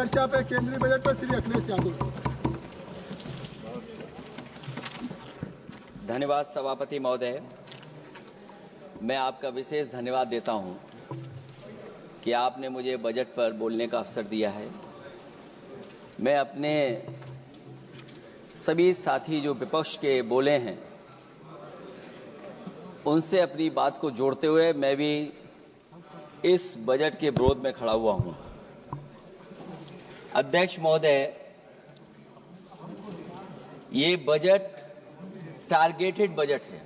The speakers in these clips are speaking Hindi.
चर्चा पे केंद्रीय बजट पर श्री अखिलेश यादव। धन्यवाद सभापति महोदय। मैं आपका विशेष धन्यवाद देता हूं कि आपने मुझे बजट पर बोलने का अवसर दिया है। मैं अपने सभी साथी जो विपक्ष के बोले हैं उनसे अपनी बात को जोड़ते हुए मैं भी इस बजट के विरोध में खड़ा हुआ हूं। अध्यक्ष महोदय, ये बजट टारगेटेड बजट है,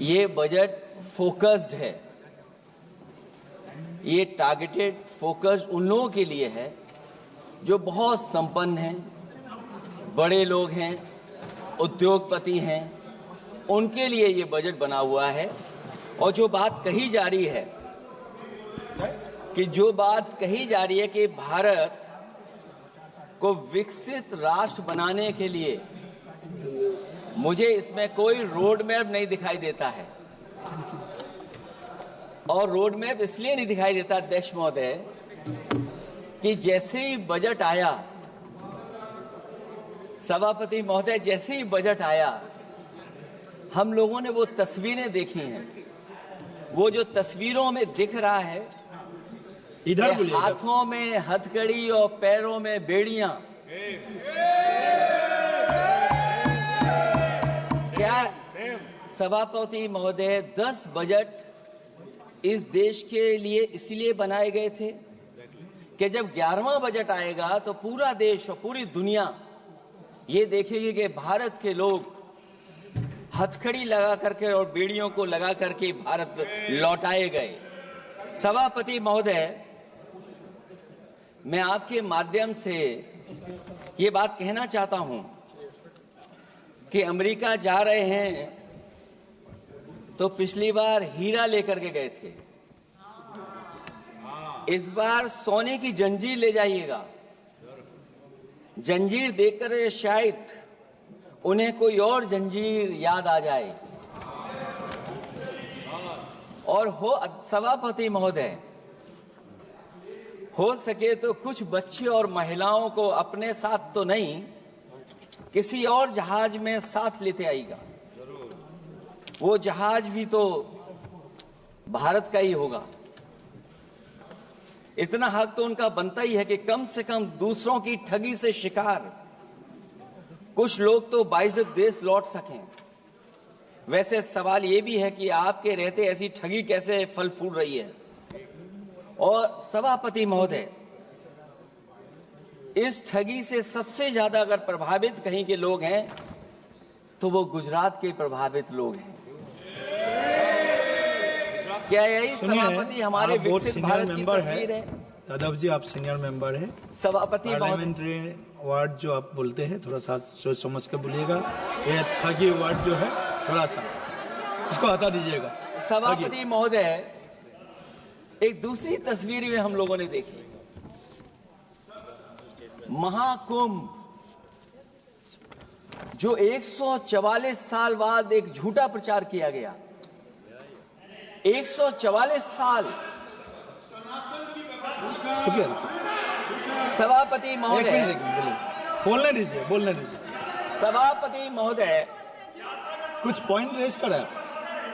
ये बजट फोकस्ड है। ये टारगेटेड फोकस्ड उन लोगों के लिए है जो बहुत संपन्न हैं, बड़े लोग हैं, उद्योगपति हैं, उनके लिए ये बजट बना हुआ है। और जो बात कही जा रही है कि भारत को विकसित राष्ट्र बनाने के लिए मुझे इसमें कोई रोड मैप नहीं दिखाई देता है। और रोड मैप इसलिए नहीं दिखाई देता अध्यक्ष महोदय कि जैसे ही बजट आया, सभापति महोदय, जैसे ही बजट आया हम लोगों ने वो तस्वीरें देखी हैं। वो जो तस्वीरों में दिख रहा है, इधर हाथों में हथकड़ी और पैरों में बेड़ियां, क्या सभापति महोदय 10 बजट इस देश के लिए इसलिए बनाए गए थे कि जब 11वां बजट आएगा तो पूरा देश और पूरी दुनिया ये देखेगी कि भारत के लोग हथकड़ी लगा करके और बेड़ियों को लगा करके भारत लौटाए गए। सभापति महोदय, मैं आपके माध्यम से ये बात कहना चाहता हूं कि अमेरिका जा रहे हैं तो पिछली बार हीरा लेकर के गए थे, इस बार सोने की जंजीर ले जाइएगा। जंजीर देखकर शायद उन्हें कोई और जंजीर याद आ जाए। और हो सभापति महोदय, हो सके तो कुछ बच्चे और महिलाओं को अपने साथ तो नहीं, किसी और जहाज में साथ लेते आएगा। वो जहाज भी तो भारत का ही होगा। इतना हक तो उनका बनता ही है कि कम से कम दूसरों की ठगी से शिकार कुछ लोग तो बाइज्जत देश लौट सकें। वैसे सवाल ये भी है कि आपके रहते ऐसी ठगी कैसे फल फूल रही है। और सभापति महोदय, इस ठगी से सबसे ज्यादा अगर प्रभावित कहीं के लोग हैं तो वो गुजरात के प्रभावित लोग हैं। क्या यही सभापति हमारे विकसित भारत की तस्वीर है? यादव जी, आप सीनियर मेंबर हैं। सभापति पार्लियामेंट्री वर्ड जो आप बोलते हैं थोड़ा सा सोच समझ के बोलिएगा। ये ठगी वर्ड जो है थोड़ा सा इसको हटा दीजिएगा। सभापति महोदय, एक दूसरी तस्वीर में हम लोगों ने देखी, महाकुंभ जो 144 साल बाद एक झूठा प्रचार किया गया। 144 साल। सभापति महोदय, बोलने दीजिए। सभापति महोदय, कुछ पॉइंट रेज करा।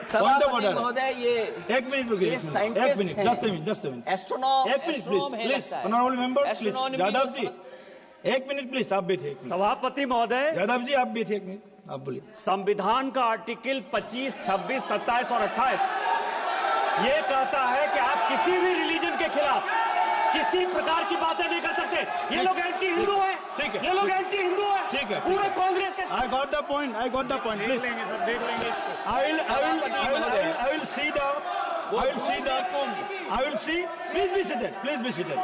सभापति महोदय, ये 1 मिनट रुकिए। 1 मिनट, जस्ट मिनट। एस्ट्रोनॉम 1 minute please, honourable member please. Yadav ji 1 minute please, आप बैठिए। सभापति महोदय, यादव जी आप बैठिए 1 मिनट, आप बोलिए। संविधान का आर्टिकल 25, 26, 27 और 28 ये कहता है कि आप किसी भी रिलीजन के खिलाफ किसी प्रकार की बातें नहीं कर सकते। ये लोग एंटी हिंदू हैं। ठीक है, ये लोग एंटी हिंदू हैं। ठीक है, पूरे कांग्रेस के। I got the point. देख लेंगे सर, देख लेंगे इसको। I will see. Please be seated.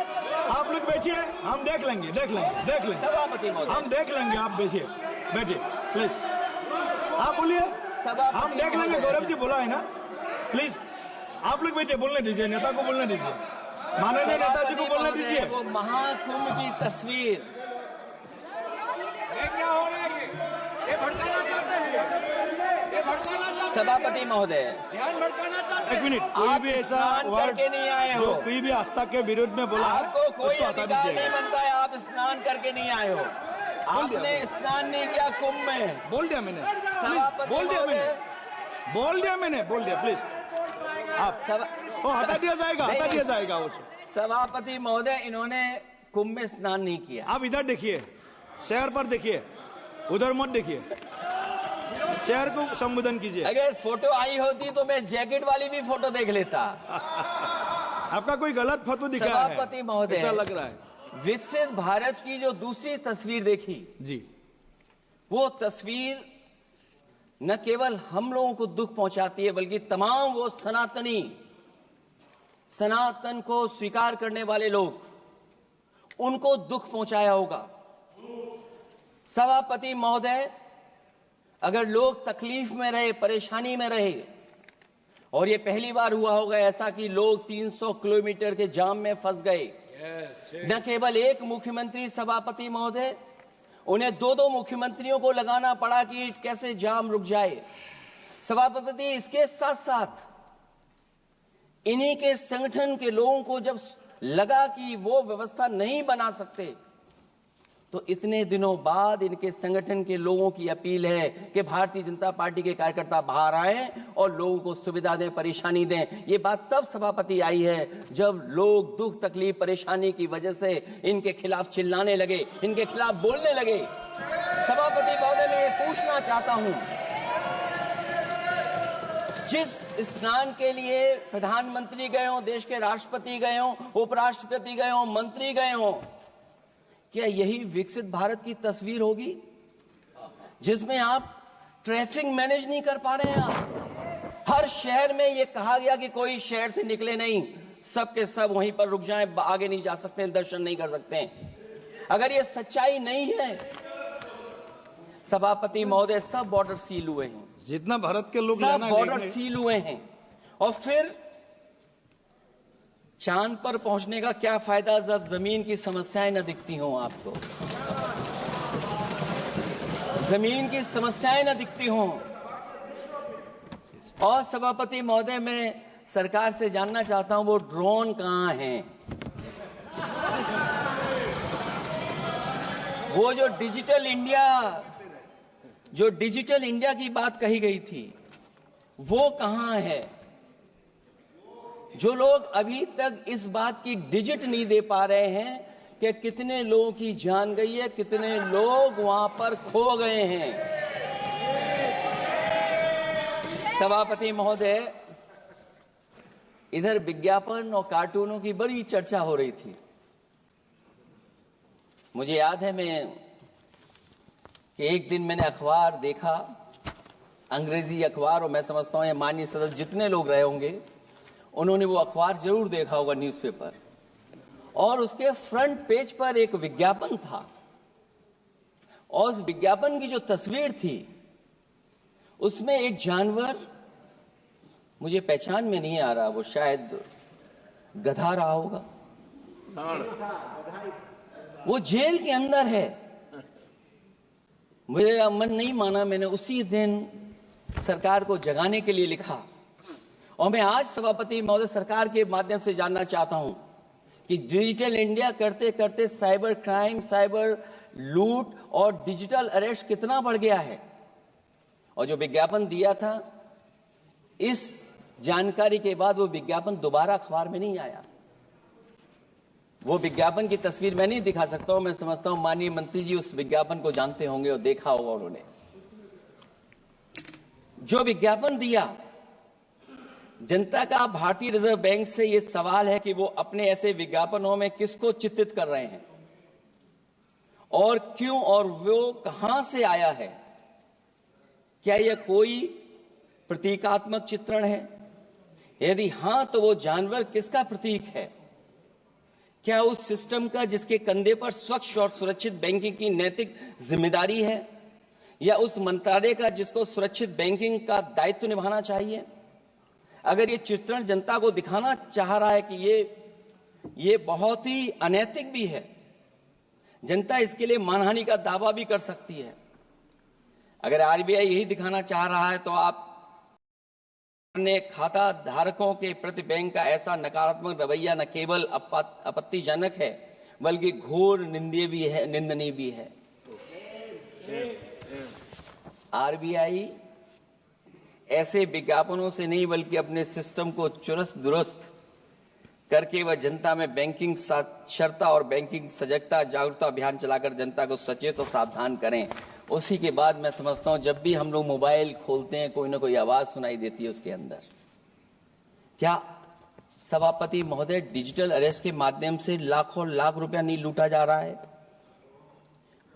आप लोग बैठिए, हम देख लेंगे। सभापति महोदय, हम देख लेंगे, आप बैठिए प्लीज। आप बोलिए, हम देख लेंगे। गौरव जी बोला है ना, प्लीज आप लोग बैठिए, बोलने दीजिए, नेता को बोलने दीजिए, माननीय नेताजी को बोलने दीजिए। वो महाकुंभ की तस्वीर, क्या हो रहा है? ये भड़काना चाहते हैं। सभापति महोदय, एक मिनट, कोई भी ऐसा स्नान वर्ड करके नहीं आए हो। जो कोई भी आस्था के विरोध में बोला है, आपको कोई उसको हटा अधिकार नहीं दीजिएगा। बनता है, आप स्नान करके नहीं आए हो। आपने स्नान नहीं किया कुंभ में। बोल दिया मैंने, सभापति बोल दिया महोदय, मैंने, बोल दिया प्लीज। आप वो हटा दिया जाएगा, हटा दिया जाएगा वो। सभापति महोदय, इन्होंने कुंभ में स्नान नहीं किया। आप इधर देखिए, शहर पर देखिए, उधर मत देखिए, शहर को संबोधन कीजिए। अगर फोटो आई होती तो मैं जैकेट वाली भी फोटो देख लेता। आपका कोई गलत फोटो दिखा है, सभापति महोदय, ऐसा लग रहा है। विकसित भारत की जो दूसरी तस्वीर देखी जी, वो तस्वीर न केवल हम लोगों को दुख पहुंचाती है, बल्कि तमाम वो सनातन को स्वीकार करने वाले लोग, उनको दुख पहुंचाया होगा। सभापति महोदय, अगर लोग तकलीफ में रहे, परेशानी में रहे, और ये पहली बार हुआ होगा ऐसा कि लोग 300 किलोमीटर के जाम में फंस गए। न केवल एक मुख्यमंत्री सभापति महोदय, उन्हें दो मुख्यमंत्रियों को लगाना पड़ा कि कैसे जाम रुक जाए। सभापति, इसके साथ साथ इन्हीं के संगठन के लोगों को जब लगा कि वो व्यवस्था नहीं बना सकते, तो इतने दिनों बाद इनके संगठन के लोगों की अपील है कि भारतीय जनता पार्टी के कार्यकर्ता बाहर आए और लोगों को सुविधा दें, परेशानी दें। ये बात तब सभापति आई है जब लोग दुख, तकलीफ, परेशानी की वजह से इनके खिलाफ चिल्लाने लगे, इनके खिलाफ बोलने लगे। सभापति महोदय, मैं ये पूछना चाहता हूं, जिस स्नान के लिए प्रधानमंत्री गए हो, देश के राष्ट्रपति गए हो, उपराष्ट्रपति गए हो, मंत्री गए हो, क्या यही विकसित भारत की तस्वीर होगी जिसमें आप ट्रैफिक मैनेज नहीं कर पा रहे हैं? आप हर शहर में ये कहा गया कि कोई शहर से निकले नहीं, सब के सब वहीं पर रुक जाएं, आगे नहीं जा सकते, दर्शन नहीं कर सकते। अगर ये सच्चाई नहीं है सभापति महोदय, सब बॉर्डर सील हुए हैं, जितना भारत के लोग सब बॉर्डर सील हुए हैं, और फिर चांद पर पहुंचने का क्या फायदा जब जमीन की समस्याएं न दिखती हों आपको, जमीन की समस्याएं न दिखती हों। और सभापति महोदय, मैं सरकार से जानना चाहता हूं, वो ड्रोन कहां हैं? वो जो डिजिटल इंडिया की बात कही गई थी, वो कहां है? जो लोग अभी तक इस बात की डिजिट नहीं दे पा रहे हैं कि कितने लोगों की जान गई है, कितने लोग वहां पर खो गए हैं। सभापति महोदय, इधर विज्ञापन और कार्टूनों की बड़ी चर्चा हो रही थी। मुझे याद है कि एक दिन मैंने अखबार देखा, अंग्रेजी अखबार, और मैं समझता हूं ये माननीय सदस्य जितने लोग रहे होंगे उन्होंने वो अखबार जरूर देखा होगा, न्यूज़पेपर, और उसके फ्रंट पेज पर एक विज्ञापन था, और उस विज्ञापन की जो तस्वीर थी उसमें एक जानवर, मुझे पहचान में नहीं आ रहा, वो शायद गधा रहा होगा, वो जेल के अंदर है। मेरा मन नहीं माना, मैंने उसी दिन सरकार को जगाने के लिए लिखा, और मैं आज सभापति महोदय सरकार के माध्यम से जानना चाहता हूं कि डिजिटल इंडिया करते करते साइबर क्राइम, साइबर लूट और डिजिटल अरेस्ट कितना बढ़ गया है। और जो विज्ञापन दिया था, इस जानकारी के बाद वो विज्ञापन दोबारा अखबार में नहीं आया। वो विज्ञापन की तस्वीर मैं नहीं दिखा सकता हूं, मैं समझता हूं माननीय मंत्री जी उस विज्ञापन को जानते होंगे और देखा होगा उन्होंने। जो विज्ञापन दिया, जनता का भारतीय रिजर्व बैंक से यह सवाल है कि वो अपने ऐसे विज्ञापनों में किसको चित्रित कर रहे हैं और क्यों, और वो कहां से आया है? क्या यह कोई प्रतीकात्मक चित्रण है? यदि हां, तो वो जानवर किसका प्रतीक है? क्या उस सिस्टम का जिसके कंधे पर स्वच्छ और सुरक्षित बैंकिंग की नैतिक जिम्मेदारी है, या उस मंत्रालय का जिसको सुरक्षित बैंकिंग का दायित्व निभाना चाहिए? अगर ये चित्रण जनता को दिखाना चाह रहा है कि ये बहुत ही अनैतिक भी है, जनता इसके लिए मानहानि का दावा भी कर सकती है। अगर आरबीआई यही दिखाना चाह रहा है तो आप ने खाता धारकों के प्रति बैंक का ऐसा नकारात्मक रवैया न केवल आपत्तिजनक है बल्कि घोर निंदनीय भी है। आरबीआई ऐसे विज्ञापनों से नहीं बल्कि अपने सिस्टम को चुस्त दुरुस्त करके वह जनता में बैंकिंग साक्षरता और बैंकिंग सजगता जागरूकता अभियान चलाकर जनता को सचेत और सावधान करें। उसी के बाद मैं समझता हूं जब भी हम लोग मोबाइल खोलते हैं कोई ना कोई आवाज सुनाई देती है उसके अंदर। क्या सभापति महोदय डिजिटल अरेस्ट के माध्यम से लाखों लाख रुपया नहीं लूटा जा रहा है?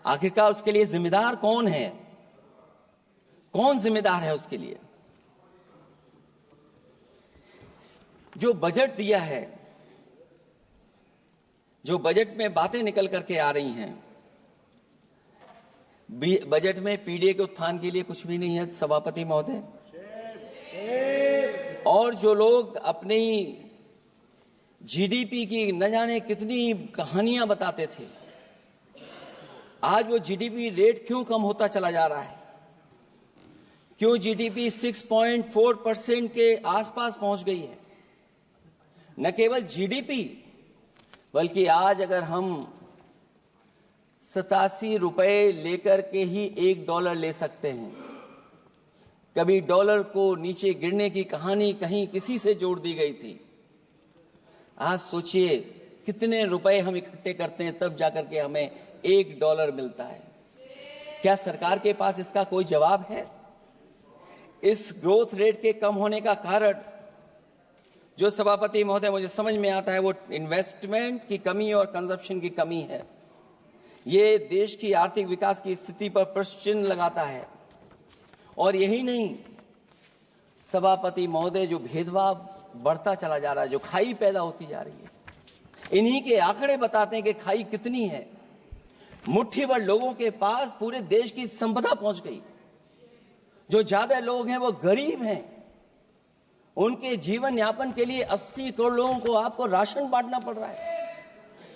आखिरकार उसके लिए जिम्मेदार कौन है? कौन जिम्मेदार है उसके लिए? जो बजट दिया है, जो बजट में बातें निकल करके आ रही हैं, बजट में पीडीए के उत्थान के लिए कुछ भी नहीं है सभापति महोदय। और जो लोग अपनी जीडीपी की न जाने कितनी कहानियां बताते थे, आज वो जीडीपी रेट क्यों कम होता चला जा रहा है? क्यों जीडीपी 6.4% के आसपास पहुंच गई है? न केवल जीडीपी बल्कि आज अगर हम 87 रुपए लेकर के ही $1 ले सकते हैं। कभी डॉलर को नीचे गिरने की कहानी कहीं किसी से जोड़ दी गई थी। आज सोचिए कितने रुपए हम इकट्ठे करते हैं तब जाकर के हमें $1 मिलता है। क्या सरकार के पास इसका कोई जवाब है? इस ग्रोथ रेट के कम होने का कारण जो सभापति महोदय मुझे समझ में आता है वो इन्वेस्टमेंट की कमी और कंजप्शन की कमी है। ये देश की आर्थिक विकास की स्थिति पर प्रश्न चिन्ह लगाता है। और यही नहीं, सभापति महोदय जो भेदभाव बढ़ता चला जा रहा है, जो खाई पैदा होती जा रही है, इन्हीं के आंकड़े बताते हैं कि खाई कितनी है। मुट्ठी भर लोगों के पास पूरे देश की संपदा पहुंच गई। जो ज्यादा लोग हैं वो गरीब हैं। उनके जीवन यापन के लिए 80 करोड़ लोगों को आपको राशन बांटना पड़ रहा है।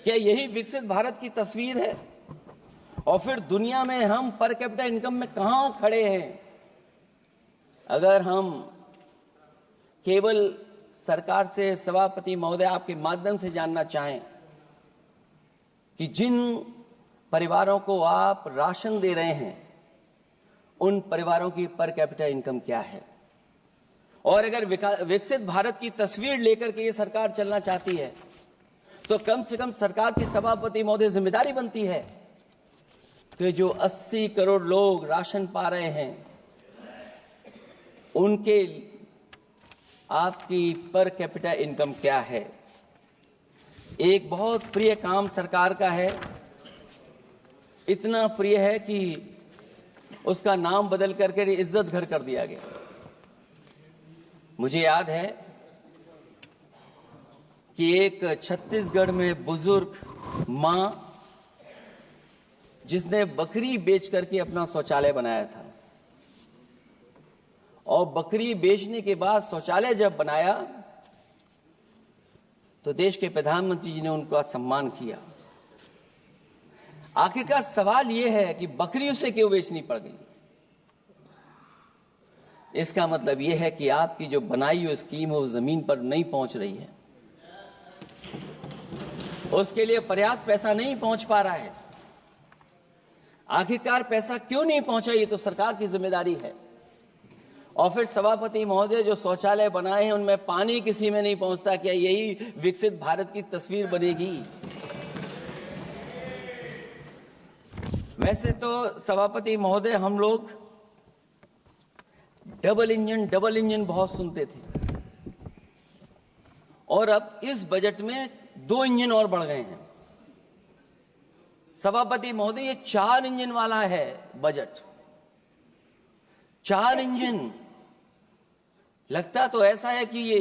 क्या यही विकसित भारत की तस्वीर है? और फिर दुनिया में हम पर कैपिटा इनकम में कहां खड़े हैं? अगर हम केवल सरकार से सभापति महोदय आपके माध्यम से जानना चाहें कि जिन परिवारों को आप राशन दे रहे हैं उन परिवारों की पर कैपिटा इनकम क्या है, और अगर विकसित भारत की तस्वीर लेकर के ये सरकार चलना चाहती है तो कम से कम सरकार की सभापति महोदय जिम्मेदारी बनती है कि जो 80 करोड़ लोग राशन पा रहे हैं उनके आपकी पर कैपिटा इनकम क्या है। एक बहुत प्रिय काम सरकार का है, इतना प्रिय है कि उसका नाम बदल करके इज्जत घर कर दिया गया। मुझे याद है कि एक छत्तीसगढ़ में बुजुर्ग मां जिसने बकरी बेच करके अपना शौचालय बनाया था, और बकरी बेचने के बाद शौचालय जब बनाया तो देश के प्रधानमंत्री जी ने उनका सम्मान किया। आखिरकार सवाल यह है कि बकरी उसे क्यों बेचनी पड़ गई? इसका मतलब यह है कि आपकी जो बनाई हुई स्कीम है वो जमीन पर नहीं पहुंच रही है, उसके लिए पर्याप्त पैसा नहीं पहुंच पा रहा है। आखिरकार पैसा क्यों नहीं पहुंचा, ये तो सरकार की जिम्मेदारी है। और फिर सभापति महोदय जो शौचालय बनाए हैं उनमें पानी किसी में नहीं पहुंचता। क्या यही विकसित भारत की तस्वीर बनेगी? वैसे तो सभापति महोदय हम लोग डबल इंजन बहुत सुनते थे, और अब इस बजट में 2 इंजन और बढ़ गए हैं। सभापति महोदय ये 4 इंजन वाला है बजट। 4 इंजन। लगता तो ऐसा है कि ये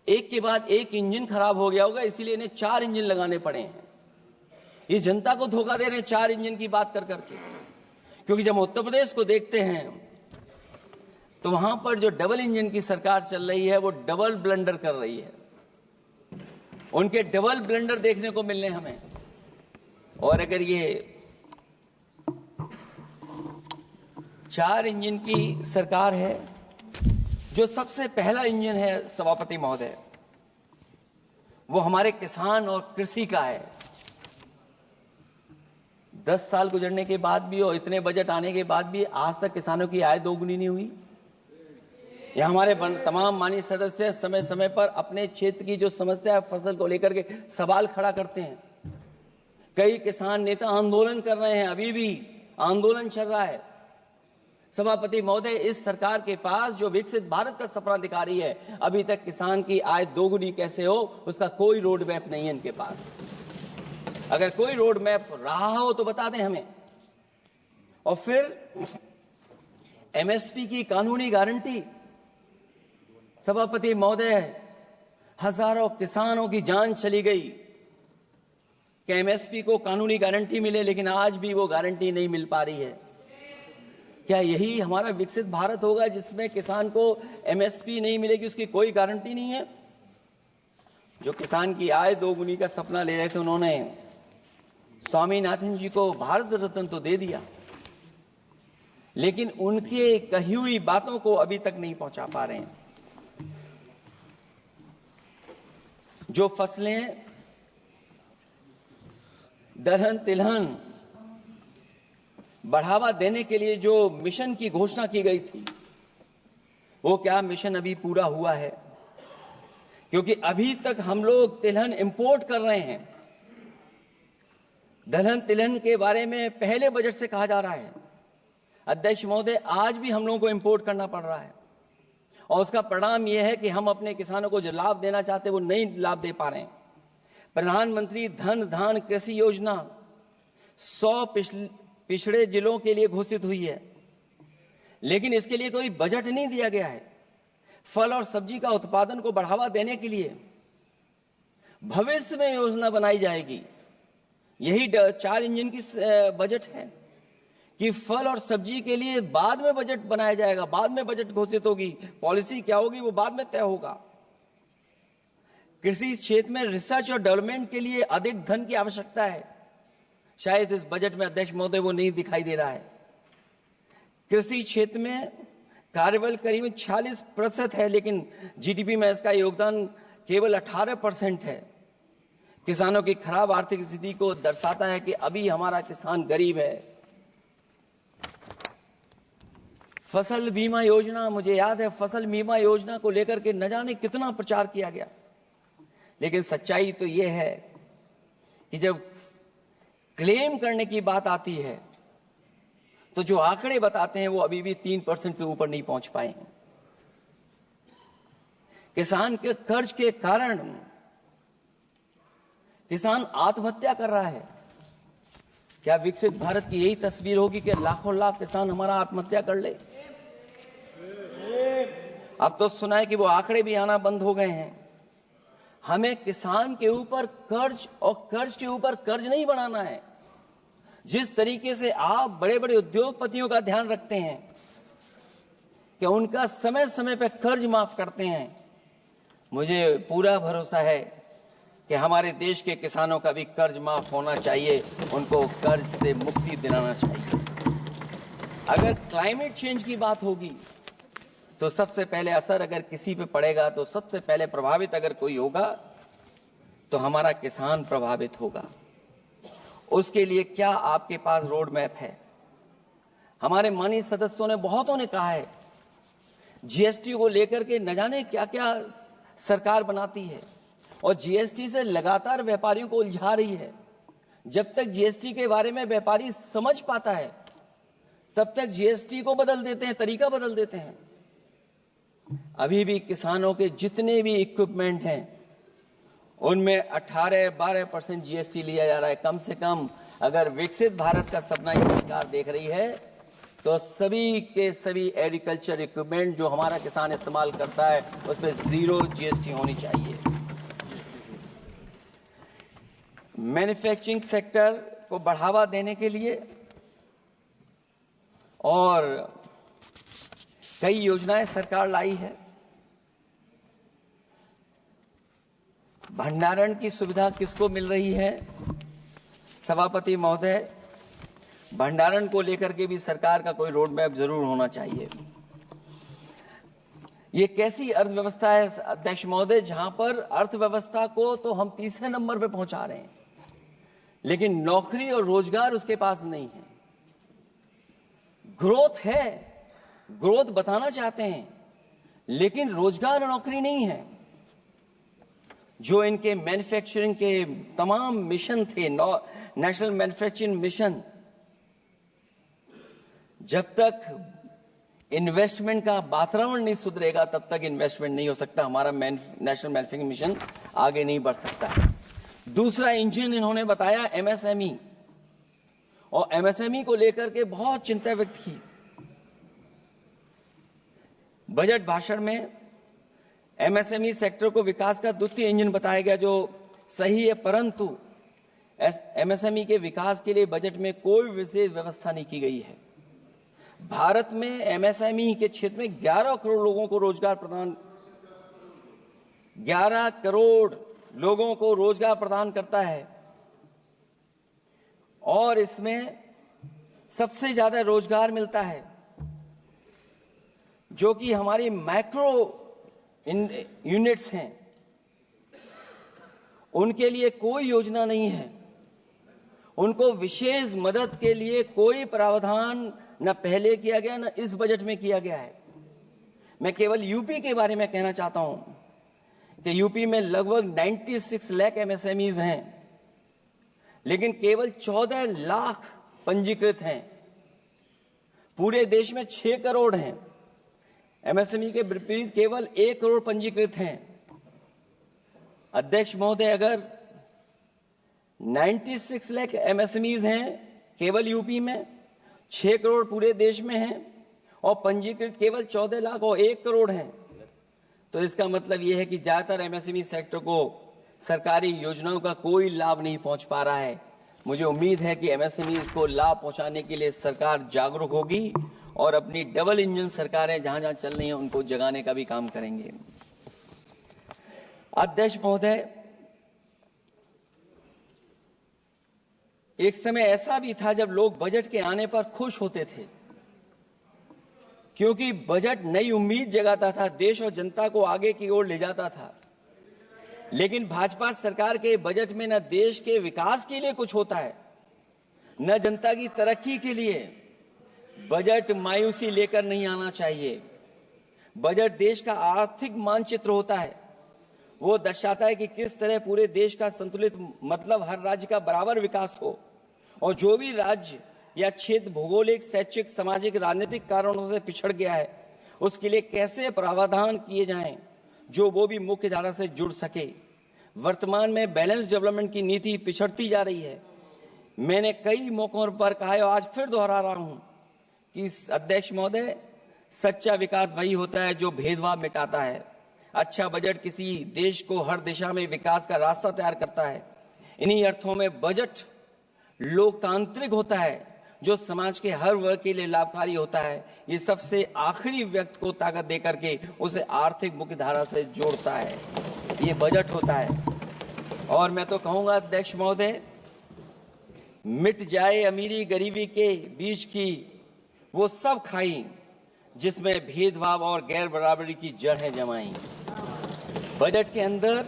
एक के बाद एक इंजन खराब हो गया होगा, इसीलिए इन्हें 4 इंजन लगाने पड़े हैं। ये जनता को धोखा दे रहे हैं 4 इंजन की बात कर करके। क्योंकि जब उत्तर प्रदेश को देखते हैं तो वहां पर जो डबल इंजन की सरकार चल रही है वो डबल ब्लंडर कर रही है। उनके डबल ब्लंडर देखने को मिलने हमें। और अगर ये 4 इंजन की सरकार है। जो सबसे पहला इंजन है सभापति महोदय, वो हमारे किसान और कृषि का है। 10 साल गुजरने के बाद भी और इतने बजट आने के बाद भी आज तक किसानों की आय दोगुनी नहीं हुई। यह हमारे तमाम माननीय सदस्य समय समय पर अपने क्षेत्र की जो समस्या है फसल को लेकर के सवाल खड़ा करते हैं। कई किसान नेता आंदोलन कर रहे हैं, अभी भी आंदोलन चल रहा है। सभापति महोदय, इस सरकार के पास जो विकसित भारत का सपना दिखा रही है, अभी तक किसान की आय दोगुनी कैसे हो उसका कोई रोड मैप नहीं है इनके पास। अगर कोई रोड मैप रहा हो तो बता दें हमें। और फिर एमएसपी की कानूनी गारंटी, सभापति महोदय, हजारों किसानों की जान चली गई कि एमएसपी को कानूनी गारंटी मिले, लेकिन आज भी वो गारंटी नहीं मिल पा रही है। क्या यही हमारा विकसित भारत होगा जिसमें किसान को एमएसपी नहीं मिलेगी, उसकी कोई गारंटी नहीं है? जो किसान की आय दोगुनी का सपना ले रहे थे, उन्होंने स्वामीनाथन जी को भारत रत्न तो दे दिया, लेकिन उनके कही हुई बातों को अभी तक नहीं पहुंचा पा रहे हैं। जो फसलें दलहन तिलहन बढ़ावा देने के लिए जो मिशन की घोषणा की गई थी, वो क्या मिशन अभी पूरा हुआ है? क्योंकि अभी तक हम लोग तिलहन इंपोर्ट कर रहे हैं। दलहन तिलहन के बारे में पहले बजट से कहा जा रहा है, अध्यक्ष महोदय, आज भी हम लोगों को इंपोर्ट करना पड़ रहा है। और उसका परिणाम यह है कि हम अपने किसानों को जो लाभ देना चाहते हैं वो नहीं लाभ दे पा रहे हैं। प्रधानमंत्री धन धान कृषि योजना 100 पिछड़े जिलों के लिए घोषित हुई है, लेकिन इसके लिए कोई बजट नहीं दिया गया है। फल और सब्जी का उत्पादन को बढ़ावा देने के लिए भविष्य में योजना बनाई जाएगी। यही 4 इंजन की बजट है कि फल और सब्जी के लिए बाद में बजट बनाया जाएगा, बाद में बजट घोषित होगी, पॉलिसी क्या होगी वो बाद में तय होगा। कृषि क्षेत्र में रिसर्च और डेवलपमेंट के लिए अधिक धन की आवश्यकता है। शायद इस बजट में अध्यक्ष महोदय वो नहीं दिखाई दे रहा है। कृषि क्षेत्र में कार्यबल करीब 46% है, लेकिन जीडीपी में इसका योगदान केवल 18% है। किसानों की खराब आर्थिक स्थिति को दर्शाता है कि अभी हमारा किसान गरीब है। फसल बीमा योजना, मुझे याद है फसल बीमा योजना को लेकर के न जाने कितना प्रचार किया गया, लेकिन सच्चाई तो यह है कि जब क्लेम करने की बात आती है तो जो आंकड़े बताते हैं वो अभी भी 3% से ऊपर नहीं पहुंच पाए हैं। किसान के कर्ज के कारण किसान आत्महत्या कर रहा है। क्या विकसित भारत की यही तस्वीर होगी कि लाखों लाख किसान हमारा आत्महत्या कर ले? अब तो सुना है कि वो आंकड़े भी आना बंद हो गए हैं। हमें किसान के ऊपर कर्ज और कर्ज के ऊपर कर्ज नहीं बढ़ाना है। जिस तरीके से आप बड़े बड़े उद्योगपतियों का ध्यान रखते हैं कि उनका समय समय पर कर्ज माफ करते हैं, मुझे पूरा भरोसा है कि हमारे देश के किसानों का भी कर्ज माफ होना चाहिए, उनको कर्ज से मुक्ति दिलाना चाहिए। अगर क्लाइमेट चेंज की बात होगी तो सबसे पहले असर अगर किसी पे पड़ेगा तो सबसे पहले प्रभावित अगर कोई होगा तो हमारा किसान प्रभावित होगा। उसके लिए क्या आपके पास रोड मैप है? हमारे माननीय सदस्यों ने बहुतों ने कहा है जीएसटी को लेकर के न जाने क्या क्या सरकार बनाती है और जीएसटी से लगातार व्यापारियों को उलझा रही है। जब तक जीएसटी के बारे में व्यापारी समझ पाता है तब तक जीएसटी को बदल देते हैं, तरीका बदल देते हैं। अभी भी किसानों के जितने भी इक्विपमेंट हैं उनमें 18-12% जीएसटी लिया जा रहा है। कम से कम अगर विकसित भारत का सपना ये सरकार देख रही है तो सभी के सभी एग्रीकल्चर इक्विपमेंट जो हमारा किसान इस्तेमाल करता है उस पर 0 जीएसटी होनी चाहिए। मैन्युफैक्चरिंग सेक्टर को बढ़ावा देने के लिए और कई योजनाएं सरकार लाई है। भंडारण की सुविधा किसको मिल रही है? सभापति महोदय, भंडारण को लेकर के भी सरकार का कोई रोड मैप जरूर होना चाहिए। ये कैसी अर्थव्यवस्था है अध्यक्ष महोदय, जहां पर अर्थव्यवस्था को तो हम तीसरे नंबर पे पहुंचा रहे हैं, लेकिन नौकरी और रोजगार उसके पास नहीं है। ग्रोथ है, ग्रोथ बताना चाहते हैं, लेकिन रोजगार और नौकरी नहीं है। जो इनके मैन्युफैक्चरिंग के तमाम मिशन थे, नेशनल मैन्युफैक्चरिंग मिशन, जब तक इन्वेस्टमेंट का वातावरण नहीं सुधरेगा तब तक इन्वेस्टमेंट नहीं हो सकता। हमारा नेशनल मैन्युफैक्चरिंग मिशन आगे नहीं बढ़ सकता। दूसरा इंजन इन्होंने बताया एमएसएमई, और एमएसएमई को लेकर के बहुत चिंता व्यक्त की। बजट भाषण में एमएसएमई सेक्टर को विकास का द्वितीय इंजन बताया गया, जो सही है, परंतु एमएसएमई के विकास के लिए बजट में कोई विशेष व्यवस्था नहीं की गई है। भारत में एमएसएमई के क्षेत्र में 11 करोड़ लोगों को रोजगार प्रदान 11 करोड़ लोगों को रोजगार प्रदान करता है, और इसमें सबसे ज्यादा रोजगार मिलता है जो कि हमारी माइक्रो यूनिट्स हैं, उनके लिए कोई योजना नहीं है। उनको विशेष मदद के लिए कोई प्रावधान न पहले किया गया न इस बजट में किया गया है। मैं केवल यूपी के बारे में कहना चाहता हूं कि यूपी में लगभग 96 लाख एमएसएमईज हैं, लेकिन केवल 14 लाख पंजीकृत हैं। पूरे देश में 6 करोड़ हैं। एमएसएमई के विपरीत केवल 1 करोड़ पंजीकृत हैं। अध्यक्ष महोदय, अगर 96 लाख एमएसएमईज हैं केवल यूपी में, 6 करोड़ पूरे देश में हैं, और पंजीकृत केवल 14 लाख और 1 करोड़ हैं, तो इसका मतलब यह है कि ज्यादातर एमएसएमई सेक्टर को सरकारी योजनाओं का कोई लाभ नहीं पहुंच पा रहा है। मुझे उम्मीद है कि एमएसएमई को लाभ पहुंचाने के लिए सरकार जागरूक होगी और अपनी डबल इंजन सरकारें जहां जहां चल रही हैं उनको जगाने का भी काम करेंगे। अध्यक्ष महोदय, एक समय ऐसा भी था जब लोग बजट के आने पर खुश होते थे, क्योंकि बजट नई उम्मीद जगाता था, देश और जनता को आगे की ओर ले जाता था। लेकिन भाजपा सरकार के बजट में न देश के विकास के लिए कुछ होता है, न जनता की तरक्की के लिए। बजट मायूसी लेकर नहीं आना चाहिए। बजट देश का आर्थिक मानचित्र होता है। वो दर्शाता है कि किस तरह पूरे देश का संतुलित, मतलब हर राज्य का बराबर विकास हो, और जो भी राज्य या क्षेत्र भौगोलिक, शैक्षिक, सामाजिक, राजनीतिक कारणों से पिछड़ गया है, उसके लिए कैसे प्रावधान किए जाएं जो वो भी मुख्य धारा से जुड़ सके। वर्तमान में बैलेंस डेवलपमेंट की नीति पिछड़ती जा रही है। मैंने कई मौकों पर कहा है, आज फिर दोहरा रहा हूं कि अध्यक्ष महोदय, सच्चा विकास वही होता है जो भेदभाव मिटाता है। अच्छा बजट किसी देश को हर दिशा में विकास का रास्ता तैयार करता है। इन्हीं अर्थों में बजट लोकतांत्रिक होता है, जो समाज के हर वर्ग के लिए लाभकारी होता है। ये सबसे आखिरी व्यक्ति को ताकत देकर के उसे आर्थिक मुख्यधारा से जोड़ता है। ये बजट होता है। और मैं तो कहूंगा अध्यक्ष महोदय, मिट जाए अमीरी गरीबी के बीच की वो सब खाई जिसमें भेदभाव और गैर बराबरी की जड़ें जमाई। बजट के अंदर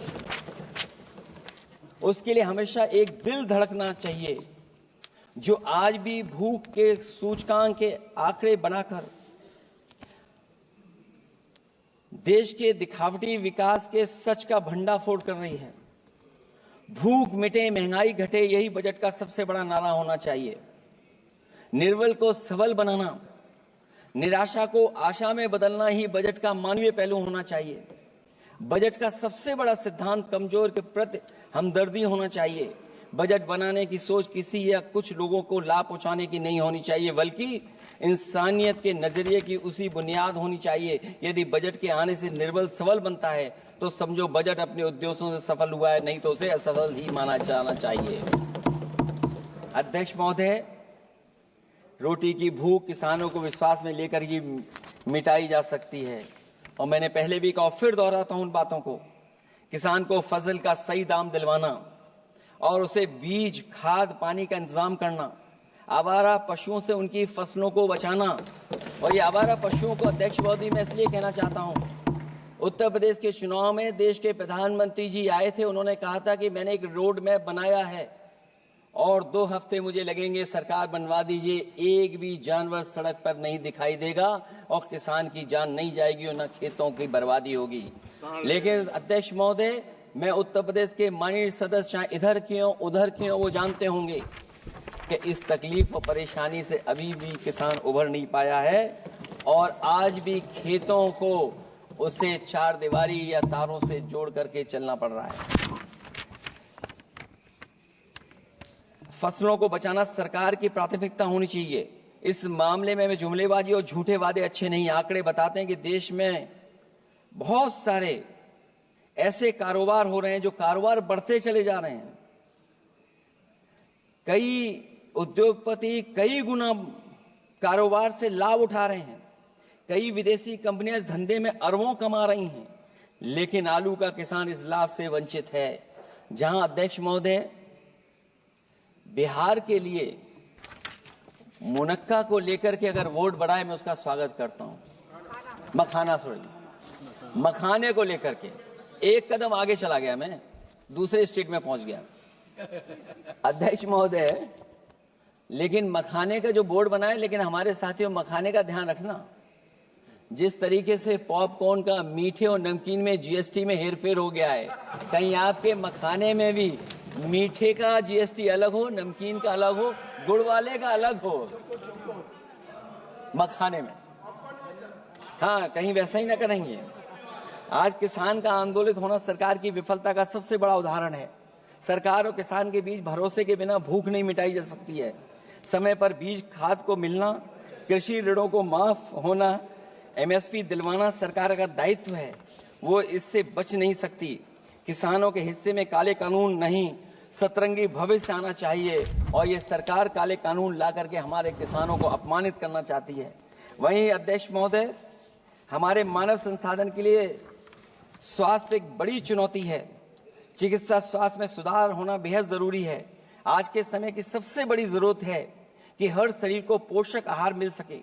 उसके लिए हमेशा एक दिल धड़कना चाहिए, जो आज भी भूख के सूचकांक के आंकड़े बनाकर देश के दिखावटी विकास के सच का भंडाफोड़ कर रही है। भूख मिटे, महंगाई घटे, यही बजट का सबसे बड़ा नारा होना चाहिए। निर्बल को सबल बनाना, निराशा को आशा में बदलना ही बजट का मानवीय पहलू होना चाहिए। बजट का सबसे बड़ा सिद्धांत कमजोर के प्रति हमदर्दी होना चाहिए। बजट बनाने की सोच किसी या कुछ लोगों को लाभ पहुंचाने की नहीं होनी चाहिए, बल्कि इंसानियत के नजरिए की उसी बुनियाद होनी चाहिए। यदि बजट के आने से निर्बल सबल बनता है तो समझो बजट अपने उद्देश्यों से सफल हुआ है, नहीं तो उसे असफल ही माना जाना चाहिए। अध्यक्ष महोदय, रोटी की भूख किसानों को विश्वास में लेकर ही मिटाई जा सकती है, और मैंने पहले भी कहा, फिर दोहराता हूं उन बातों को। किसान को फसल का सही दाम दिलवाना और उसे बीज, खाद, पानी का इंतजाम करना, आवारा पशुओं से उनकी फसलों को बचाना। और ये आवारा पशुओं को अध्यक्ष महोदय मैं इसलिए कहना चाहता हूं, उत्तर प्रदेश के चुनाव में देश के प्रधानमंत्री जी आए थे, उन्होंने कहा था कि मैंने एक रोड मैप बनाया है और 2 हफ्ते मुझे लगेंगे, सरकार बनवा दीजिए, एक भी जानवर सड़क पर नहीं दिखाई देगा और किसान की जान नहीं जाएगी और न खेतों की बर्बादी होगी। लेकिन अध्यक्ष महोदय, मैं उत्तर प्रदेश के माननीय सदस्य चाहे इधर के हों उधर के हों, वो जानते होंगे कि इस तकलीफ और परेशानी से अभी भी किसान उभर नहीं पाया है और आज भी खेतों को उसे चार दीवारी या तारों से जोड़ करके चलना पड़ रहा है। फसलों को बचाना सरकार की प्राथमिकता होनी चाहिए। इस मामले में जुमलेबाजी और झूठे वादे अच्छे नहीं। आंकड़े बताते हैं कि देश में बहुत सारे ऐसे कारोबार हो रहे हैं जो कारोबार बढ़ते चले जा रहे हैं। कई उद्योगपति कई गुना कारोबार से लाभ उठा रहे हैं। कई विदेशी कंपनियां इस धंधे में अरबों कमा रही हैं, लेकिन आलू का किसान इस लाभ से वंचित है। जहां अध्यक्ष महोदय बिहार के लिए मुनक्का को लेकर के अगर वोट बढ़ाए, मैं उसका स्वागत करता हूं। मखाने को लेकर के एक कदम आगे चला गया, मैं दूसरे स्टेट में पहुंच गया अध्यक्ष महोदय। लेकिन मखाने का जो बोर्ड बनाए, लेकिन हमारे साथियों मखाने का ध्यान रखना, जिस तरीके से पॉपकॉर्न का मीठे और नमकीन में जीएसटी में हेरफेर हो गया है, कहीं आपके मखाने में भी मीठे का जीएसटी अलग हो, नमकीन का अलग हो, गुड़ वाले का अलग हो मखाने में। हाँ, कहीं वैसा ही ना करेंगे। आज किसान का आंदोलित होना सरकार की विफलता का सबसे बड़ा उदाहरण है। सरकार और किसान के बीच भरोसे के बिना भूख नहीं मिटाई जा सकती है। समय पर बीज खाद को मिलना, कृषि ऋणों को माफ होना, एमएसपी दिलवाना सरकार का दायित्व है, वो इससे बच नहीं सकती। किसानों के हिस्से में काले कानून नहीं, सतरंगी भविष्य आना चाहिए और ये सरकार काले कानून ला करके हमारे किसानों को अपमानित करना चाहती है। वहीं अध्यक्ष महोदय, हमारे मानव संसाधन के लिए स्वास्थ्य एक बड़ी चुनौती है। चिकित्सा स्वास्थ्य में सुधार होना बेहद जरूरी है। आज के समय की सबसे बड़ी जरूरत है कि हर शरीर को पोषक आहार मिल सके,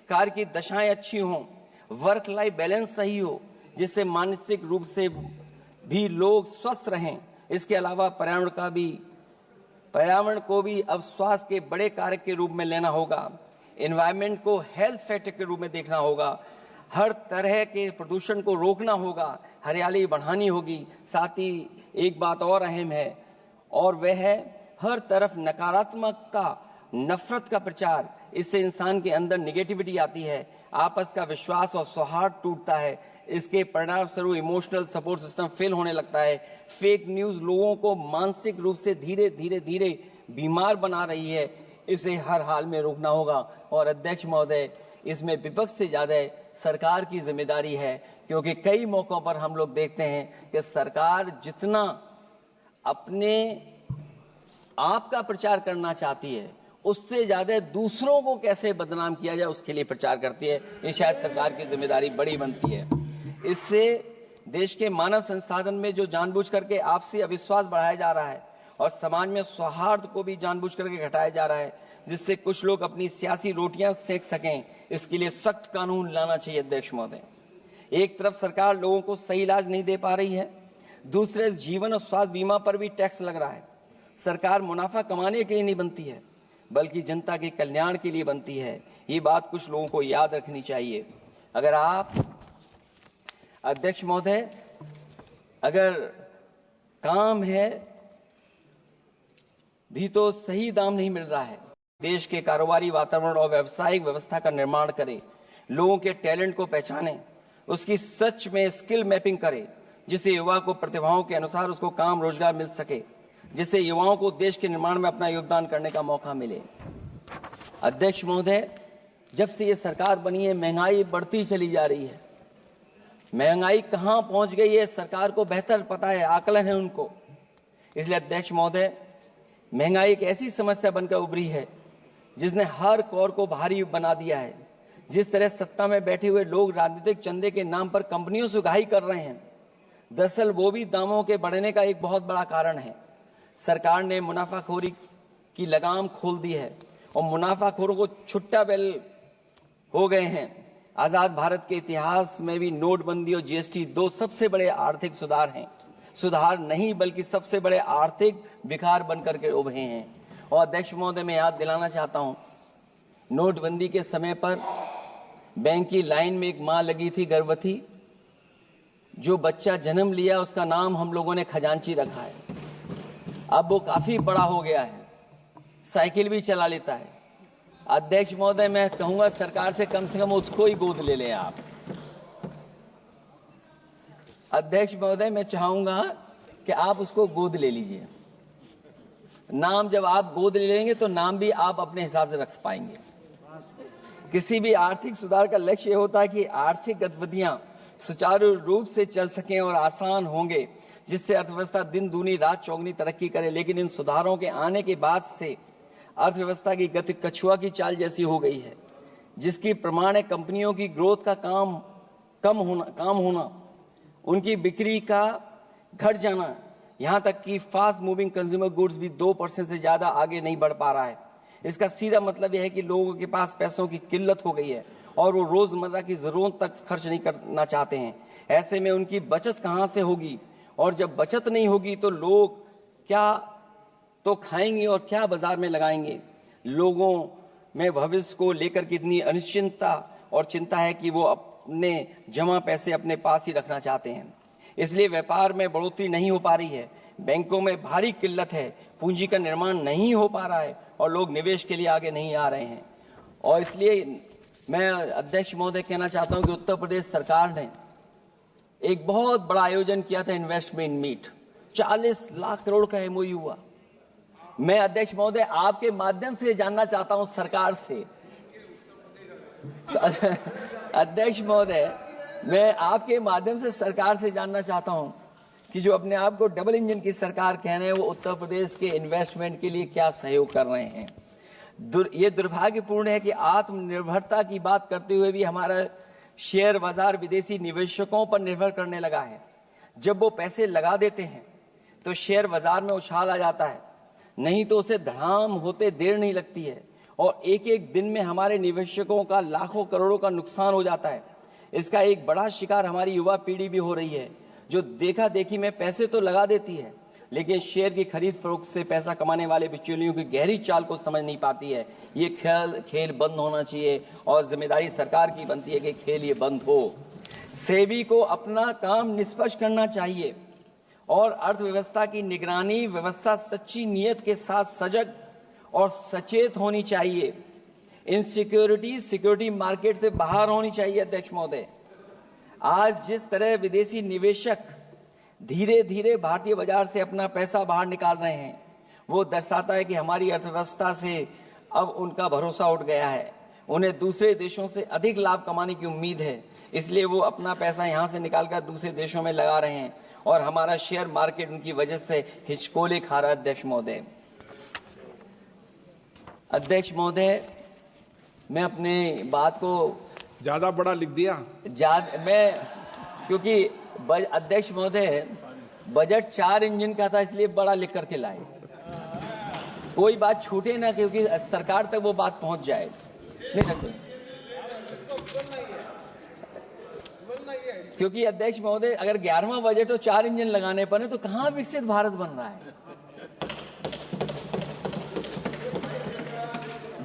कार्य की दशाएं अच्छी हों, वर्क लाइफ बैलेंस सही हो, जिससे मानसिक रूप से भी लोग स्वस्थ रहें। इसके अलावा पर्यावरण को भी अब स्वास्थ्य के बड़े कारक के रूप में लेना होगा। एनवायरनमेंट को हेल्थ फैक्टर के रूप में देखना होगा। हर तरह के प्रदूषण को रोकना होगा, हरियाली बढ़ानी होगी। साथ ही एक बात और अहम है, और वह है हर तरफ नकारात्मकता, नफरत का प्रचार। इससे इंसान के अंदर निगेटिविटी आती है, आपस का विश्वास और सौहार्द टूटता है। इसके परिणाम स्वरूप इमोशनल सपोर्ट सिस्टम फेल होने लगता है। फेक न्यूज लोगों को मानसिक रूप से धीरे धीरे बीमार बना रही है। इसे हर हाल में रोकना होगा। और अध्यक्ष महोदय, इसमें विपक्ष से ज्यादा सरकार की जिम्मेदारी है, क्योंकि कई मौकों पर हम लोग देखते हैं कि सरकार जितना अपने आप का प्रचार करना चाहती है, उससे ज्यादा दूसरों को कैसे बदनाम किया जाए उसके लिए प्रचार करती है। ये शायद सरकार की जिम्मेदारी बड़ी बनती है। इससे देश के मानव संसाधन में जो जानबूझ करके आपसी अविश्वास बढ़ाया जा रहा है और समाज में सौहार्द को भी जानबूझ करके घटाया जा रहा है, जिससे कुछ लोग अपनी सियासी रोटियां सेक सकें, इसके लिए सख्त कानून लाना चाहिए। अध्यक्ष महोदय, एक तरफ सरकार लोगों को सही इलाज नहीं दे पा रही है, दूसरे जीवन और स्वास्थ्य बीमा पर भी टैक्स लग रहा है। सरकार मुनाफा कमाने के लिए नहीं बनती है, बल्कि जनता के कल्याण के लिए बनती है। ये बात कुछ लोगों को याद रखनी चाहिए। अगर आप अध्यक्ष महोदय, अगर काम है भी तो सही दाम नहीं मिल रहा है। देश के कारोबारी वातावरण और व्यावसायिक व्यवस्था का निर्माण करें, लोगों के टैलेंट को पहचानें, उसकी सच में स्किल मैपिंग करें, जिससे युवा को प्रतिभाओं के अनुसार उसको काम रोजगार मिल सके, जिससे युवाओं को देश के निर्माण में अपना योगदान करने का मौका मिले। अध्यक्ष महोदय, जब से ये सरकार बनी है, महंगाई बढ़ती चली जा रही है। महंगाई कहां पहुंच गई है सरकार को बेहतर पता है, आकलन है उनको। इसलिए अध्यक्ष महोदय, महंगाई एक ऐसी समस्या बनकर उभरी है जिसने हर कौर को भारी बना दिया है। जिस तरह सत्ता में बैठे हुए लोग राजनीतिक चंदे के नाम पर कंपनियों से उगाही कर रहे हैं, दरअसल वो भी दामों के बढ़ने का एक बहुत बड़ा कारण है। सरकार ने मुनाफाखोरी की लगाम खोल दी है और मुनाफाखोरों को छुट्टा बैल हो गए हैं। आजाद भारत के इतिहास में भी नोटबंदी और जीएसटी दो सबसे बड़े आर्थिक सुधार हैं, सुधार नहीं बल्कि सबसे बड़े आर्थिक विकार बनकर के उभरे हैं। और अध्यक्ष महोदय, मैं याद दिलाना चाहता हूं, नोटबंदी के समय पर बैंक की लाइन में एक मां लगी थी गर्भवती, जो बच्चा जन्म लिया उसका नाम हम लोगों ने खजांची रखा है। अब वो काफी बड़ा हो गया है, साइकिल भी चला लेता है। अध्यक्ष महोदय, मैं कहूंगा सरकार से कम उसको ही गोद ले लें आप। अध्यक्ष महोदय, मैं चाहूंगा कि आप उसको गोद ले लीजिए। नाम जब आप गोद ले लेंगे तो नाम भी आप अपने हिसाब से रख पाएंगे। किसी भी आर्थिक सुधार का लक्ष्य ये होता है कि आर्थिक गतिविधियां सुचारू रूप से चल सकें और आसान होंगे, जिससे अर्थव्यवस्था दिन दूनी रात चौगुनी तरक्की करे। लेकिन इन सुधारों के आने के बाद से अर्थव्यवस्था की गति कछुआ की चाल जैसी हो गई है, जिसकी प्रमाण है कंपनियों की ग्रोथ का काम होना, उनकी बिक्री का घट जाना, यहां तक कि फास्ट मूविंग कंज्यूमर गुड्स भी 2% से ज्यादा आगे नहीं बढ़ पा रहा है। इसका सीधा मतलब यह है कि लोगों के पास पैसों की किल्लत हो गई है और वो रोजमर्रा की जरूरत तक खर्च नहीं करना चाहते हैं। ऐसे में उनकी बचत कहां से होगी, और जब बचत नहीं होगी तो लोग क्या तो खाएंगे और क्या बाजार में लगाएंगे। लोगों में भविष्य को लेकर कितनी अनिश्चितता और चिंता है कि वो अपने जमा पैसे अपने पास ही रखना चाहते हैं। इसलिए व्यापार में बढ़ोतरी नहीं हो पा रही है, बैंकों में भारी किल्लत है, पूंजी का निर्माण नहीं हो पा रहा है और लोग निवेश के लिए आगे नहीं आ रहे हैं। और इसलिए मैं अध्यक्ष महोदय कहना चाहता हूं कि उत्तर प्रदेश सरकार ने एक बहुत बड़ा आयोजन किया था, इन्वेस्टमेंट मीट, 40 लाख करोड़ का एमओयू हुआ। मैं अध्यक्ष महोदय आपके माध्यम से जानना चाहता हूं सरकार से, अध्यक्ष महोदय मैं आपके माध्यम से सरकार से जानना चाहता हूं कि जो अपने आप को डबल इंजन की सरकार कह रहे हैं, वो उत्तर प्रदेश के इन्वेस्टमेंट के लिए क्या सहयोग कर रहे हैं। ये दुर्भाग्यपूर्ण है कि आत्मनिर्भरता की बात करते हुए भी हमारा शेयर बाजार विदेशी निवेशकों पर निर्भर करने लगा है। जब वो पैसे लगा देते हैं तो शेयर बाजार में उछाल आ जाता है, नहीं तो उसे धड़ाम होते देर नहीं लगती है और एक एक दिन में हमारे निवेशकों का लाखों करोड़ों का नुकसान हो जाता है। इसका एक बड़ा शिकार हमारी युवा पीढ़ी भी हो रही है, जो देखा देखी में पैसे तो लगा देती है लेकिन शेयर की खरीद फरोख्त से पैसा कमाने वाले बिचौलियों की गहरी चाल को समझ नहीं पाती है। ये खेल बंद होना चाहिए और जिम्मेदारी सरकार की बनती है कि खेल ये बंद हो। सेबी को अपना काम निष्पक्ष करना चाहिए और अर्थव्यवस्था की निगरानी व्यवस्था सच्ची नीयत के साथ सजग और सचेत होनी चाहिए। इनसिक्योरिटी सिक्योरिटी मार्केट से बाहर होनी चाहिए। अध्यक्ष महोदय, आज जिस तरह विदेशी निवेशक धीरे धीरे भारतीय बाजार से अपना पैसा बाहर निकाल रहे हैं, वो दर्शाता है कि हमारी अर्थव्यवस्था से अब उनका भरोसा उठ गया है। उन्हें दूसरे देशों से अधिक लाभ कमाने की उम्मीद है, इसलिए वो अपना पैसा यहां से निकालकर दूसरे देशों में लगा रहे हैं और हमारा शेयर मार्केट उनकी वजह से हिचकोले खा रहा है। अध्यक्ष महोदय, मैं अपने बात को ज्यादा बड़ा लिख दिया। क्योंकि अध्यक्ष महोदय बजट 4 इंजन का था, इसलिए बड़ा लिख करके लाए। कोई बात छूटे ना, क्योंकि सरकार तक वो बात पहुंच जाए। क्योंकि अध्यक्ष महोदय, अगर 11वां बजट हो 4 इंजन लगाने पड़े तो कहां विकसित भारत बन रहा है।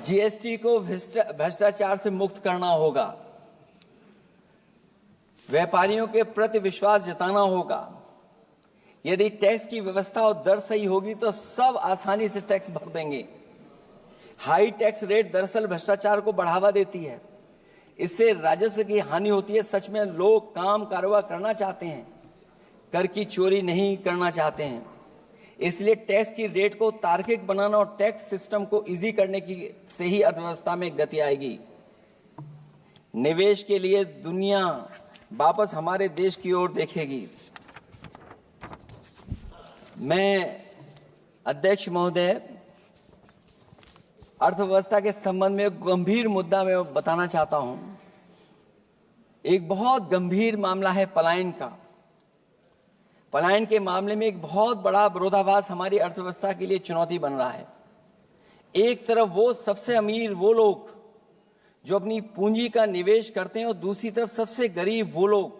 जीएसटी को भ्रष्टाचार से मुक्त करना होगा, व्यापारियों के प्रति विश्वास जताना होगा। यदि टैक्स की व्यवस्था और दर सही होगी तो सब आसानी से टैक्स भर देंगे। हाई टैक्स रेट दरअसल भ्रष्टाचार को बढ़ावा देती है, इससे राजस्व की हानि होती है। सच में लोग काम कारोबार करना चाहते हैं, कर की चोरी नहीं करना चाहते हैं। इसलिए टैक्स की रेट को तार्किक बनाना और टैक्स सिस्टम को इजी करने की से ही अर्थव्यवस्था में गति आएगी। निवेश के लिए दुनिया वापस हमारे देश की ओर देखेगी। मैं अध्यक्ष महोदय, अर्थव्यवस्था के संबंध में एक गंभीर मुद्दा मैं बताना चाहता हूं। एक बहुत गंभीर मामला है पलायन का। पलायन के मामले में एक बहुत बड़ा विरोधाभास हमारी अर्थव्यवस्था के लिए चुनौती बन रहा है। एक तरफ वो सबसे अमीर वो लोग जो अपनी पूंजी का निवेश करते हैं और दूसरी तरफ सबसे गरीब वो लोग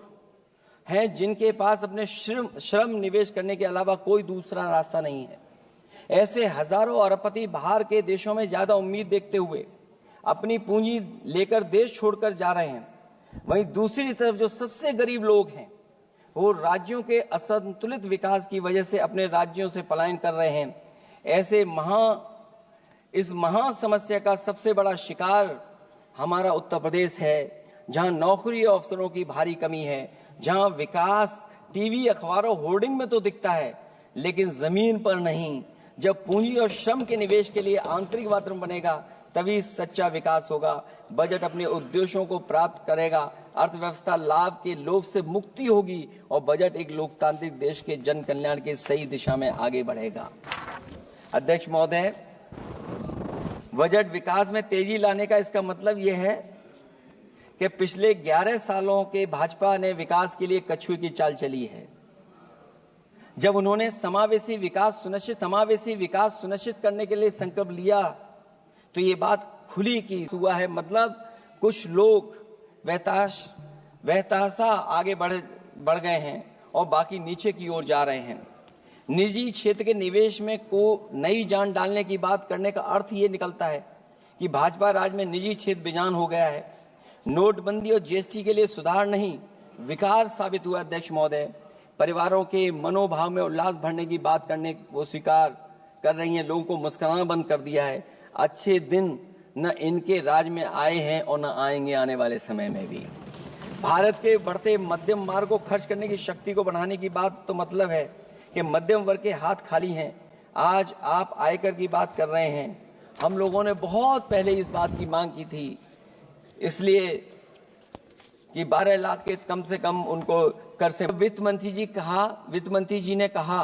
हैं जिनके पास अपने श्रम निवेश करने के अलावा कोई दूसरा रास्ता नहीं है। ऐसे हजारों अरबपति बाहर के देशों में ज्यादा उम्मीद देखते हुए अपनी पूंजी लेकर देश छोड़कर जा रहे हैं। वहीं दूसरी तरफ जो सबसे गरीब लोग हैं वो राज्यों के असंतुलित विकास की वजह से अपने राज्यों से पलायन कर रहे हैं। ऐसे इस महा समस्या का सबसे बड़ा शिकार हमारा उत्तर प्रदेश है, जहां नौकरी और अवसरों की भारी कमी है, जहां विकास टीवी अखबारों होर्डिंग में तो दिखता है लेकिन जमीन पर नहीं। जब पूंजी और श्रम के निवेश के लिए आंतरिक वातावरण बनेगा तभी सच्चा विकास होगा, बजट अपने उद्देश्यों को प्राप्त करेगा, अर्थव्यवस्था लाभ के लोभ से मुक्ति होगी और बजट एक लोकतांत्रिक देश के जन कल्याण की सही दिशा में आगे बढ़ेगा। अध्यक्ष महोदय, बजट विकास में तेजी लाने का इसका मतलब यह है कि पिछले 11 सालों के भाजपा ने विकास के लिए कछुए की चाल चली है। जब उन्होंने समावेशी विकास सुनिश्चित करने के लिए संकल्प लिया तो ये बात खुली की हुआ है, मतलब कुछ लोग वहताशा आगे बढ़ गए हैं और बाकी नीचे की ओर जा रहे हैं। निजी क्षेत्र के निवेश में को नई जान डालने की बात करने का अर्थ ये निकलता है कि भाजपा राज में निजी क्षेत्र बेजान हो गया है। नोटबंदी और जीएसटी के लिए सुधार नहीं विकार साबित हुआ। अध्यक्ष महोदय, परिवारों के मनोभाव में उल्लास भरने की बात करने वो स्वीकार कर रही हैं, लोगों को मुस्कुराना बंद कर दिया है। अच्छे दिन न इनके राज में आए हैं और न आएंगे आने वाले समय में भी। भारत के बढ़ते मध्यम मार्ग को खर्च करने की शक्ति को बढ़ाने की बात तो मतलब है कि मध्यम वर्ग के हाथ खाली हैं। आज आप आयकर की बात कर रहे हैं, हम लोगों ने बहुत पहले इस बात की मांग की थी, इसलिए कि 12 लाख के कम से कम उनको कर से। वित्त मंत्री जी ने कहा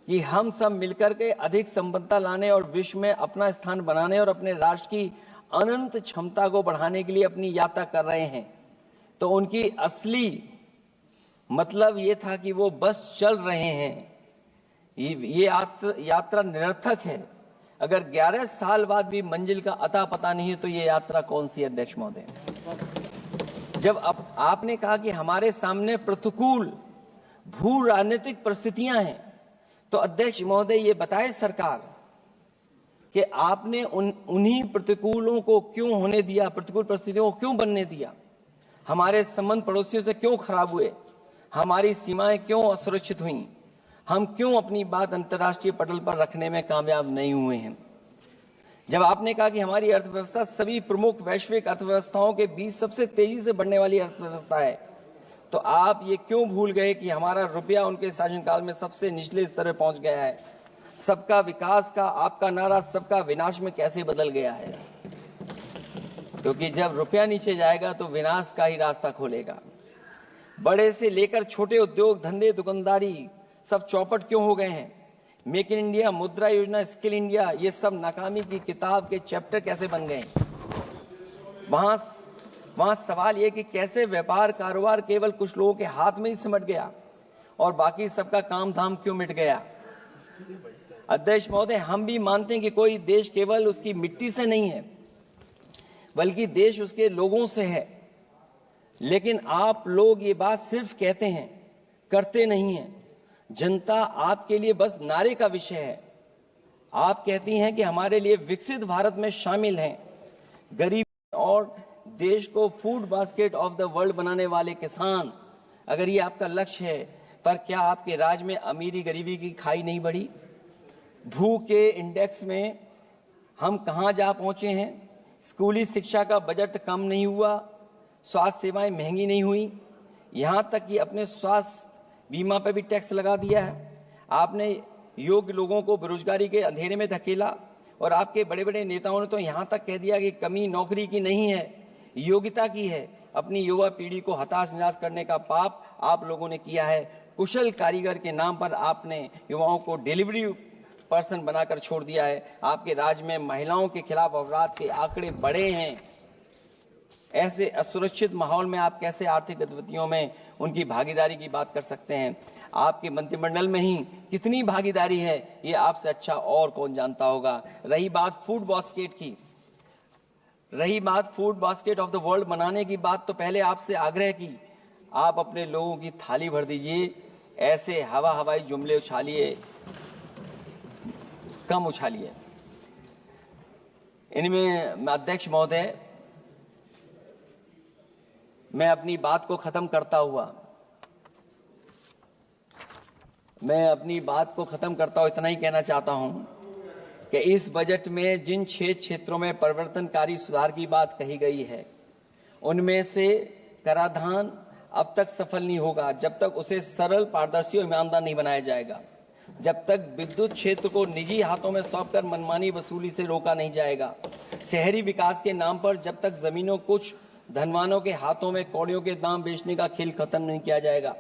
कि हम सब मिलकर के अधिक संपन्नता लाने और विश्व में अपना स्थान बनाने और अपने राष्ट्र की अनंत क्षमता को बढ़ाने के लिए अपनी यात्रा कर रहे हैं। तो उनकी असली मतलब ये था कि वो बस चल रहे हैं। ये यात्रा निरर्थक है। अगर 11 साल बाद भी मंजिल का अता पता नहीं है तो ये यात्रा कौन सी है। अध्यक्ष महोदय, जब आपने कहा कि हमारे सामने प्रतिकूल भू राजनीतिक परिस्थितियां हैं, तो अध्यक्ष महोदय ये बताए सरकार कि आपने उन्हीं प्रतिकूलों को क्यों होने दिया, प्रतिकूल परिस्थितियों को क्यों बनने दिया, हमारे संबंध पड़ोसियों से क्यों खराब हुए, हमारी सीमाएं क्यों असुरक्षित हुई, हम क्यों अपनी बात अंतर्राष्ट्रीय पटल पर रखने में कामयाब नहीं हुए हैं। जब आपने कहा कि हमारी अर्थव्यवस्था सभी प्रमुख वैश्विक अर्थव्यवस्थाओं के बीच सबसे तेजी से बढ़ने वाली अर्थव्यवस्था है, तो आप ये क्यों भूल गए कि हमारा रुपया उनके शासनकाल में सबसे निचले स्तर पर पहुंच गया है। सबका विकास का आपका नारा सबका विनाश में कैसे बदल गया है, क्योंकि जब रुपया नीचे जाएगा तो विनाश का ही रास्ता खोलेगा। बड़े से लेकर छोटे उद्योग धंधे दुकानदारी सब चौपट क्यों हो गए हैं। मेक इन इंडिया, मुद्रा योजना, स्किल इंडिया, ये सब नाकामी की किताब के चैप्टर कैसे बन गए। वहां सवाल ये कि कैसे व्यापार कारोबार केवल कुछ लोगों के हाथ में ही सिमट गया और बाकी सबका काम धाम क्यों मिट गया। अध्यक्ष महोदय, हम भी मानते हैं कि कोई देश केवल उसकी मिट्टी से नहीं है बल्कि देश उसके लोगों से है, लेकिन आप लोग ये बात सिर्फ कहते हैं, करते नहीं हैं। जनता आपके लिए बस नारे का विषय है। आप कहती हैं कि हमारे लिए विकसित भारत में शामिल हैं गरीब और देश को food basket of the world बनाने वाले किसान। अगर ये आपका लक्ष्य है, पर क्या आपके राज्य में अमीरी गरीबी की खाई नहीं बढ़ी। भूख के इंडेक्स में हम कहां जा पहुंचे हैं। स्कूली शिक्षा का बजट कम नहीं हुआ, स्वास्थ्य सेवाएं महंगी नहीं हुई, यहां तक कि अपने स्वास्थ्य बीमा पर भी टैक्स लगा दिया है। आपने योग्य लोगों को बेरोजगारी के अंधेरे में धकेला और आपके बड़े बड़े नेताओं ने तो यहां तक कह दिया कि कमी नौकरी की नहीं है, योग्यता की है। अपनी युवा पीढ़ी को हताश निराश करने का पाप आप लोगों ने किया है। कुशल कारीगर के नाम पर आपने युवाओं को डिलीवरी पर्सन बनाकर छोड़ दिया है। आपके राज्य में महिलाओं के खिलाफ अपराध के आंकड़े बढ़े हैं। ऐसे असुरक्षित माहौल में आप कैसे आर्थिक गतिविधियों में उनकी भागीदारी की बात कर सकते हैं। आपके मंत्रिमंडल में ही कितनी भागीदारी है, ये आपसे अच्छा और कौन जानता होगा। रही बात फूड बास्केट की, रही बात food basket of the world बनाने की बात, तो पहले आपसे आग्रह की आप अपने लोगों की थाली भर दीजिए, ऐसे हवाई जुमले उछालिए कम उछालिए। इनमें अध्यक्ष महोदय, मैं अपनी बात को खत्म करता हुआ इतना ही कहना चाहता हूं कि इस बजट में जिन 6 क्षेत्रों में परिवर्तनकारी सुधार की बात कही गई है, उनमें से कराधान अब तक सफल नहीं होगा जब तक उसे सरल, पारदर्शी और ईमानदार नहीं बनाया जाएगा, जब तक विद्युत क्षेत्र को निजी हाथों में सौंपकर मनमानी वसूली से रोका नहीं जाएगा, शहरी विकास के नाम पर जब तक जमीनों कुछ धनवानों के हाथों में कौड़ियों के दाम बेचने का खेल खत्म नहीं किया जाएगा,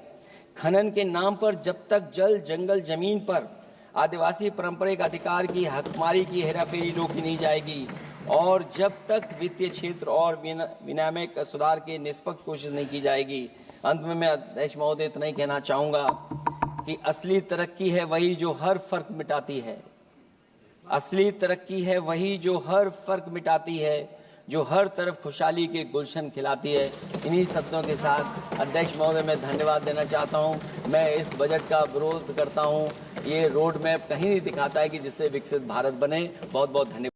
खनन के नाम पर जब तक जल, जंगल, जमीन पर आदिवासी पारंपरिक अधिकार की हकमारी की हेराफेरी रोकी नहीं जाएगी, और जब तक वित्तीय क्षेत्र और विनियामक सुधार की निष्पक्ष कोशिश नहीं की जाएगी। अंत में मैं अध्यक्ष महोदय इतना ही कहना चाहूंगा कि असली तरक्की है वही जो हर फर्क मिटाती है, असली तरक्की है वही जो हर फर्क मिटाती है, जो हर तरफ खुशहाली के गुलशन खिलाती है। इन्हीं शब्दों के साथ अध्यक्ष महोदय मैं धन्यवाद देना चाहता हूं। मैं इस बजट का विरोध करता हूं, ये रोड मैप कहीं नहीं दिखाता है कि जिससे विकसित भारत बने। बहुत बहुत धन्यवाद।